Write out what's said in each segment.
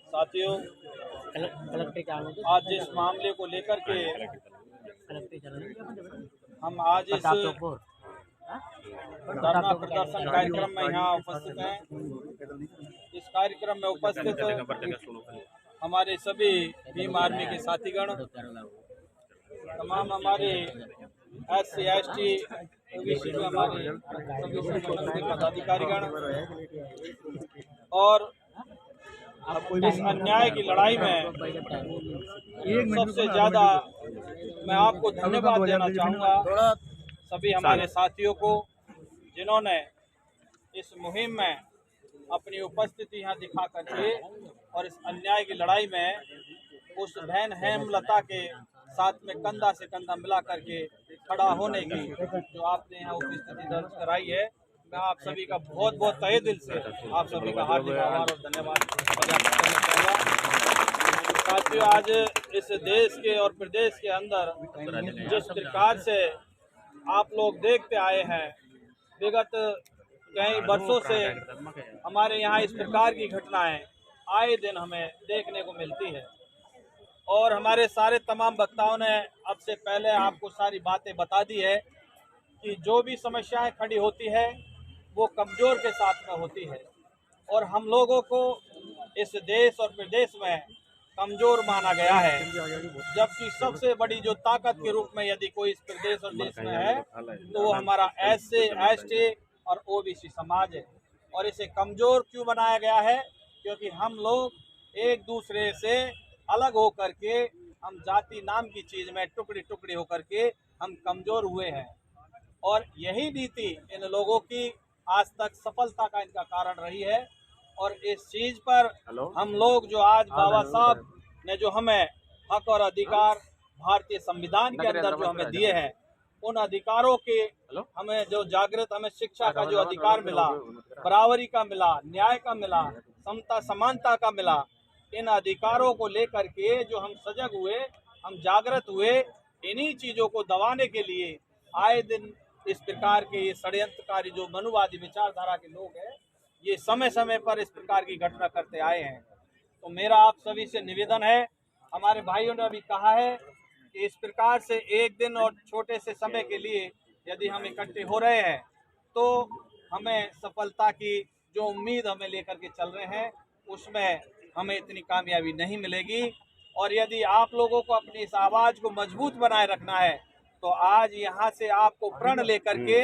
साथियों, आज जिस मामले को लेकर के हम आज इस धरना प्रदर्शन कार्यक्रम में यहाँ उपस्थित हैं, इस कार्यक्रम में उपस्थित हमारे सभी भीम आर्मी के साथीगण, तमाम हमारे SC ST OBC के हमारे सभी संगठन के पदाधिकारीगण और इस अन्याय की लड़ाई में सबसे ज़्यादा मैं आपको धन्यवाद देना चाहूँगा सभी हमारे साथियों को, जिन्होंने इस मुहिम में अपनी उपस्थिति यहाँ दिखा करके और इस अन्याय की लड़ाई में उस बहन हेमलता के साथ में कंधा से कंधा मिला करके खड़ा होने की जो आपने यहाँ उपस्थिति दर्ज कराई है, मैं आप सभी का बहुत बहुत तहे दिल से आप सभी का हार्दिक आभार और धन्यवाद प्रकट करना चाहूँगा। साथियों, आज इस देश के और प्रदेश के अंदर जिस प्रकार से आप लोग देखते आए हैं, विगत कई वर्षों से हमारे यहाँ इस प्रकार की घटनाएं आए दिन हमें देखने को मिलती है और हमारे सारे तमाम वक्ताओं ने अब से पहले आपको सारी बातें बता दी है कि जो भी समस्याएं खड़ी होती है वो कमज़ोर के साथ में होती है और हम लोगों को इस देश और प्रदेश में कमज़ोर माना गया है, जबकि सबसे बड़ी जो ताकत के रूप में यदि कोई इस प्रदेश और देश में है तो वो हमारा SC ST और OBC समाज है। और इसे कमज़ोर क्यों बनाया गया है? क्योंकि हम लोग एक दूसरे से अलग हो करके, हम जाति नाम की चीज़ में टुकड़ी टुकड़ी होकर के हम कमज़ोर हुए हैं और यही नीति इन लोगों की आज तक सफलता का इनका कारण रही है। और इस चीज़ पर हम लोग जो आज बाबा साहब ने जो हमें हक और अधिकार भारतीय संविधान के अंदर जो हमें दिए हैं, उन अधिकारों के हमें जो जागृत हमें शिक्षा का जो अधिकार मिला, बराबरी का मिला, न्याय का मिला, समता समानता का मिला, इन अधिकारों को लेकर के जो हम सजग हुए, हम जागृत हुए, इन्हीं चीज़ों को दबाने के लिए आए दिन इस प्रकार के ये षड्यंत्रकारी जो मनुवादी विचारधारा के लोग हैं, ये समय समय पर इस प्रकार की घटना करते आए हैं। तो मेरा आप सभी से निवेदन है, हमारे भाइयों ने अभी कहा है कि इस प्रकार से एक दिन और छोटे से समय के लिए यदि हम इकट्ठे हो रहे हैं तो हमें सफलता की जो उम्मीद हमें लेकर के चल रहे हैं उसमें हमें इतनी कामयाबी नहीं मिलेगी। और यदि आप लोगों को अपनी इस आवाज़ को मजबूत बनाए रखना है तो आज यहाँ से आपको प्रण लेकर के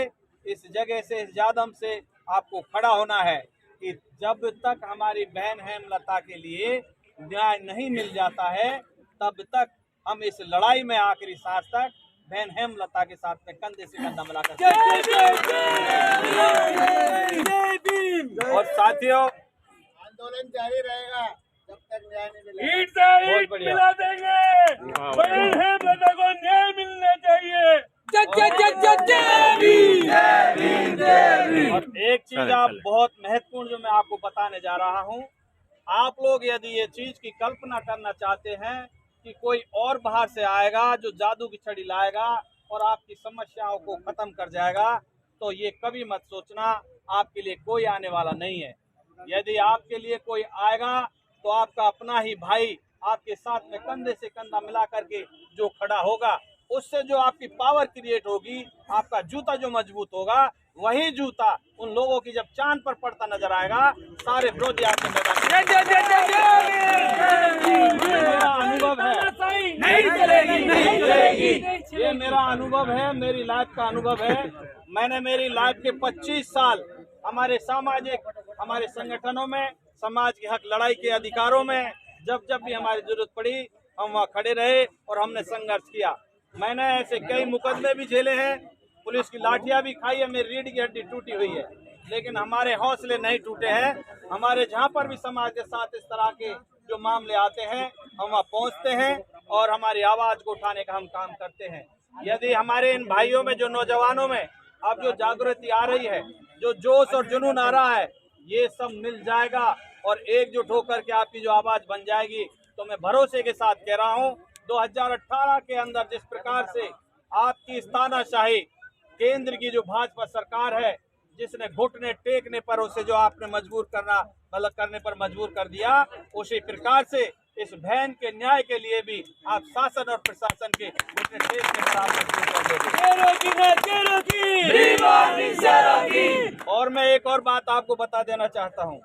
इस जगह से, इस जादम से आपको खड़ा होना है कि जब तक हमारी बहन हेमलता के लिए न्याय नहीं मिल जाता है तब तक हम इस लड़ाई में आखिरी सांस तक बहन हेमलता के साथ में कंधे से कंधा मिलाकर। और साथियों, आंदोलन जारी रहेगा जब तक न्याय नहीं मिलेगा। ईंट से ईंट मिला देंगे, बहन हेमलता को न्याय मिलना चाहिए। और एक चीज आप बहुत महत्वपूर्ण जो मैं आपको बताने जा रहा हूँ, आप लोग यदि ये चीज की कल्पना करना चाहते हैं कि कोई और बाहर से आएगा जो जादू की छड़ी लाएगा और आपकी समस्याओं को खत्म कर जाएगा, तो ये कभी मत सोचना, आपके लिए कोई आने वाला नहीं है। यदि आपके लिए कोई आएगा तो आपका अपना ही भाई आपके साथ में कंधे से कंधा मिला करके जो खड़ा होगा, उससे जो आपकी पावर क्रिएट होगी, आपका जूता जो मजबूत होगा, वही जूता उन लोगों की जब चांद पर पड़ता नजर आएगा, सारे विरोधी आपके मैदान मेरा अनुभव है, नहीं चलेगी, नहीं चलेगी। ये मेरा अनुभव है, मेरी लाइफ का अनुभव है। मैंने मेरी लाइफ के 25 साल हमारे सामाजिक, हमारे संगठनों में, समाज के हक लड़ाई के अधिकारों में जब जब भी हमारी जरूरत पड़ी हम वहाँ खड़े रहे और हमने संघर्ष किया। मैंने ऐसे कई मुकदमे भी झेले हैं, पुलिस की लाठियाँ भी खाई है, मेरी रीढ़ की हड्डी टूटी हुई है, लेकिन हमारे हौसले नहीं टूटे हैं। हमारे जहाँ पर भी समाज के साथ इस तरह के जो मामले आते हैं हम वहाँ पहुँचते हैं और हमारी आवाज़ को उठाने का हम काम करते हैं। यदि हमारे इन भाइयों में, जो नौजवानों में अब जो जागृति आ रही है, जो जोश और जुनून आ रहा है, ये सब मिल जाएगा और एकजुट होकर के आपकी जो आवाज़ बन जाएगी, तो मैं भरोसे के साथ कह रहा हूँ 2018 के अंदर जिस प्रकार से आपकी तानाशाही केंद्र की जो भाजपा सरकार है जिसने घुटने टेकने पर उसे जो आपने मजबूर करने पर मजबूर कर दिया, उसी प्रकार से इस बहन के न्याय के लिए भी आप शासन और प्रशासन के घुटने टेकने पर आप मजबूर कर देंगे। और मैं एक और बात आपको बता देना चाहता हूँ,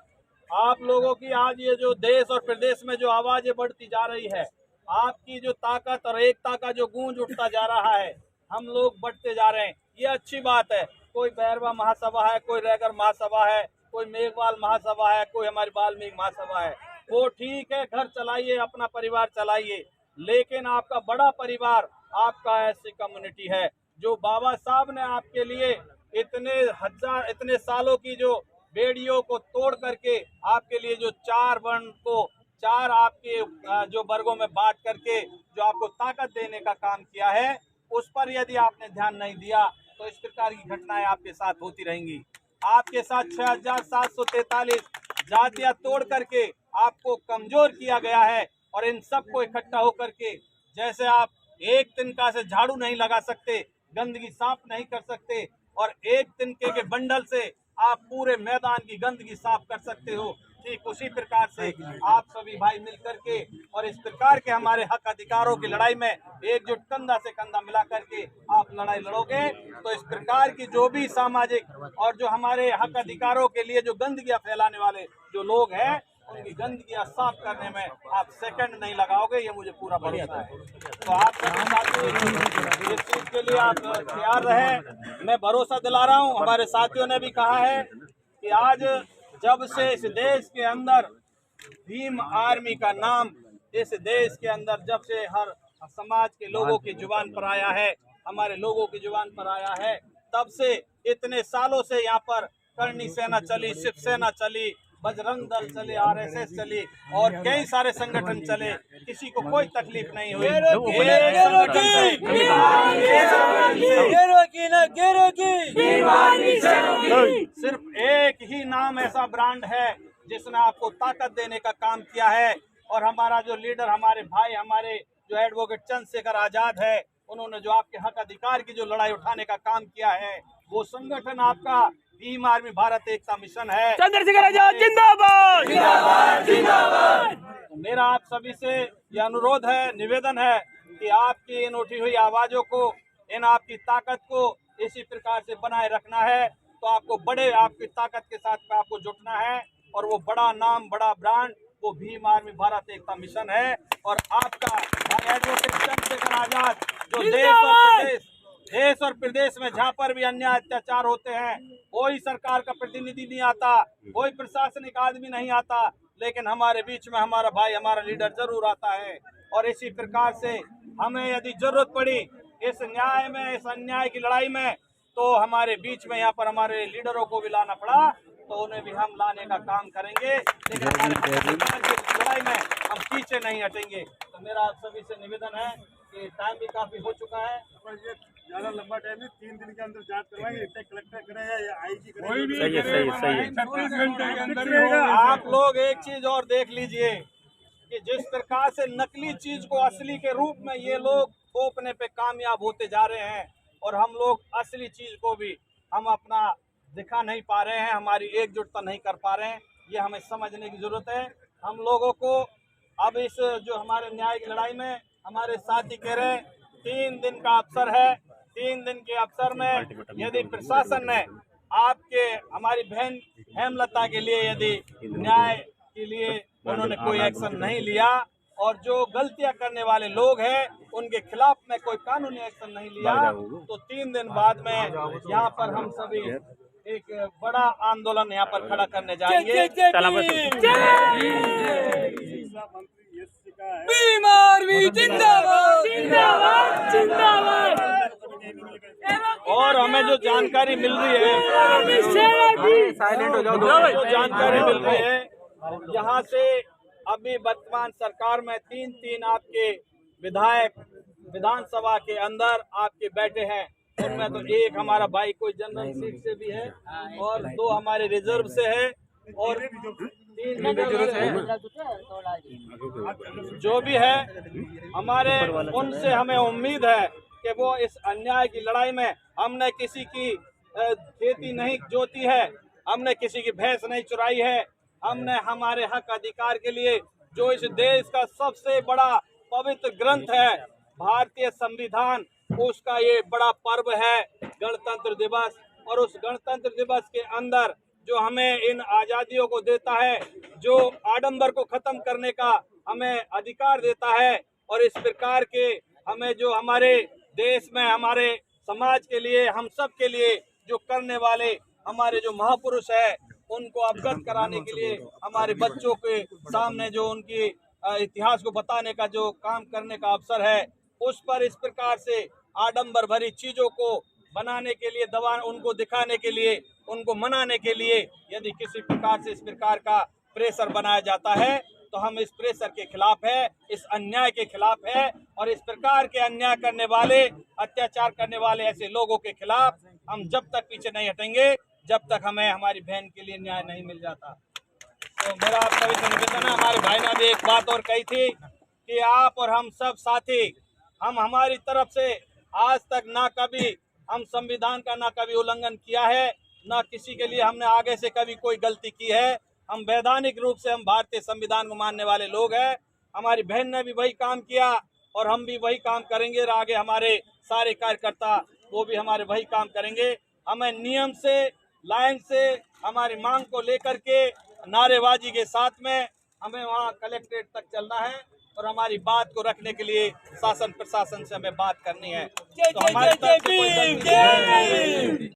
आप लोगों की आज ये जो देश और प्रदेश में जो आवाजें बढ़ती जा रही है, आपकी जो ताकत और एकता का जो गूंज उठता जा रहा है, हम लोग बढ़ते जा रहे हैं, ये अच्छी बात है। कोई भैरवा महासभा है, कोई रैगर महासभा है, कोई मेघवाल महासभा है, कोई हमारी वाल्मीकि महासभा है, वो ठीक है, घर चलाइए, अपना परिवार चलाइए, लेकिन आपका बड़ा परिवार आपका ऐसी कम्युनिटी है जो बाबा साहब ने आपके लिए इतने सालों की जो बेड़ियों को तोड़ करके आपके लिए जो 4 वर्ण को 4 आपके जो वर्गों में बांट करके जो आपको ताकत देने का काम किया है, उस पर यदि आपने ध्यान नहीं दिया तो इस प्रकार की घटनाएं आपके साथ होती रहेंगी। आपके साथ 6743 जातियां तोड़ करके आपको कमजोर किया गया है, और इन सबको इकट्ठा होकर के, जैसे आप एक तिनका से झाड़ू नहीं लगा सकते, गंदगी साफ नहीं कर सकते, और एक तिनके के बंडल से आप पूरे मैदान की गंदगी साफ कर सकते हो, ठीक उसी प्रकार से आप सभी भाई मिल करके और इस प्रकार के हमारे हक अधिकारों की लड़ाई में एकजुट कंधा से कंधा मिला करके आप लड़ाई लड़ोगे, तो इस प्रकार की जो भी सामाजिक और जो हमारे हक अधिकारों के लिए जो गंदगियां फैलाने वाले जो लोग हैं, उनकी गंदगियां साफ करने में आप सेकंड नहीं लगाओगे, ये मुझे पूरा भरोसा है। तो आप सभी साथी इस चीज के लिए आप तैयार रहें। मैं भरोसा दिला रहा हूँ, हमारे साथियों ने भी कहा है कि आज जब से इस देश के अंदर भीम आर्मी का नाम इस देश के अंदर जब से हर समाज के लोगों की जुबान पर आया है, हमारे लोगों की जुबान पर आया है, तब से इतने सालों से यहाँ पर करनी सेना चली, शिवसेना चली, बजरंग दल चले, RSS चली और कई सारे संगठन चले, किसी को कोई तकलीफ नहीं हुई। सिर्फ एक ही नाम ऐसा ब्रांड है जिसने आपको ताकत देने का काम किया है, और हमारा जो लीडर, हमारे भाई, हमारे जो एडवोकेट चंद्रशेखर आजाद है, उन्होंने जो आपके हक अधिकार की जो लड़ाई उठाने का काम किया है, वो संगठन आपका भीम आर्मी भारत एकता मिशन है। चंद्रशेखर आजाद जिंदाबाद जिंदाबाद जिंदाबाद। मेरा आप सभी से यह अनुरोध है, निवेदन है कि आपकी इन उठी हुई आवाजों को, इन आपकी ताकत को इसी प्रकार से बनाए रखना है। तो आपको आपकी ताकत के साथ आपको जुटना है, और वो बड़ा नाम, बड़ा ब्रांड वो भीम आर्मी भारत एकता मिशन है। और आपका एडवोकेट चंद्रशेखर आजाद जो देश और प्रदेश में जहाँ पर भी अन्याय अत्याचार होते हैं, कोई सरकार का प्रतिनिधि नहीं आता, कोई प्रशासनिक आदमी नहीं आता, लेकिन हमारे बीच में हमारा भाई, हमारा लीडर जरूर आता है। और इसी प्रकार से हमें यदि जरूरत पड़ी इस न्याय में, इस अन्याय की लड़ाई में, तो हमारे बीच में यहाँ पर हमारे लीडरों को भी लाना पड़ा तो उन्हें भी हम लाने का काम करेंगे, लेकिन हमारे लड़ाई में हम पीछे नहीं हटेंगे। तो मेरा आप सभी से निवेदन है कि टाइम भी काफी हो चुका है, ज्यादा लंबा टाइम नहीं, 3 दिन के अंदर जांच करवाएंगे, कलेक्टर करेगा या IG कोई भी करेगा। सही 24 घंटे के अंदर ही होगा। आप लोग एक चीज और देख लीजिए कि जिस प्रकार से नकली चीज को असली के रूप में ये लोग थोपने पे कामयाब होते जा रहे हैं, और हम लोग असली चीज को भी हम अपना दिखा नहीं पा रहे हैं, हमारी एकजुटता नहीं कर पा रहे हैं, ये हमें समझने की जरूरत है। हम लोगों को अब इस जो हमारे न्याय की लड़ाई में हमारे साथी कह रहे हैं 3 दिन का अवसर है, 3 दिन के अवसर में यदि प्रशासन ने आपके, हमारी बहन हेमलता के लिए यदि न्याय के लिए उन्होंने कोई एक्शन नहीं लिया, और जो गलतियां करने वाले लोग हैं उनके खिलाफ में कोई कानूनी एक्शन नहीं लिया, तो 3 दिन बाद में यहाँ पर हम सभी एक बड़ा आंदोलन यहाँ पर खड़ा करने जाएंगे। भीम आर्मी जिंदाबाद जिंदाबाद जिंदाबाद। और हमें जो जानकारी मिल रही है, जो जानकारी मिल रही है यहाँ से, अभी वर्तमान सरकार में 3 आपके विधायक विधानसभा के अंदर आपके बैठे हैं, उनमें तो एक हमारा भाई कोई जनरल सीट से भी है, और 2 हमारे रिजर्व से है, और 3 जो भी है हमारे, उनसे हमें उम्मीद है कि वो इस अन्याय की लड़ाई में, हमने किसी की खेती नहीं जोती है, हमने किसी की भैंस नहीं चुराई है। हमने हमारे हक अधिकार के लिए जो इस देश का सबसे बड़ा पवित्र ग्रंथ है भारतीय संविधान, उसका ये बड़ा पर्व है गणतंत्र दिवस। और उस गणतंत्र दिवस के अंदर जो हमें इन आजादियों को देता है, जो आडंबर को खत्म करने का हमें अधिकार देता है, और इस प्रकार के हमें जो हमारे देश में हमारे समाज के लिए हम सब के लिए जो करने वाले हमारे जो महापुरुष है उनको अवगत कराने के लिए हमारे बच्चों के सामने जो उनकी इतिहास को बताने का जो काम करने का अवसर है, उस पर इस प्रकार से आडंबर भरी चीजों को बनाने के लिए, दबा उनको दिखाने के लिए, उनको मनाने के लिए यदि किसी प्रकार से इस प्रकार का प्रेशर बनाया जाता है तो हम इस प्रेशर के खिलाफ है, इस अन्याय के खिलाफ है। और इस प्रकार के अन्याय करने वाले, अत्याचार करने वाले ऐसे लोगों के खिलाफ हम जब तक पीछे नहीं हटेंगे, जब तक हमें हमारी बहन के लिए न्याय नहीं मिल जाता। तो मेरा आप सभी से निवेदन है, हमारे भाई ने भी एक बात और कही थी कि आप और हम सब साथी, हम हमारी तरफ से आज तक ना कभी हम संविधान का ना कभी उल्लंघन किया है, ना किसी के लिए हमने आगे से कभी कोई गलती की है। हम वैधानिक रूप से हम भारतीय संविधान को मानने वाले लोग हैं। हमारी बहन ने भी वही काम किया और हम भी वही काम करेंगे, और आगे हमारे सारे कार्यकर्ता वो भी हमारे वही काम करेंगे। हमें नियम से, लाइन से हमारी मांग को लेकर के नारेबाजी के साथ में हमें वहाँ कलेक्ट्रेट तक चलना है और हमारी बात को रखने के लिए शासन प्रशासन से हमें बात करनी है। तो हमारी तरफ से कोई गलती नहीं है।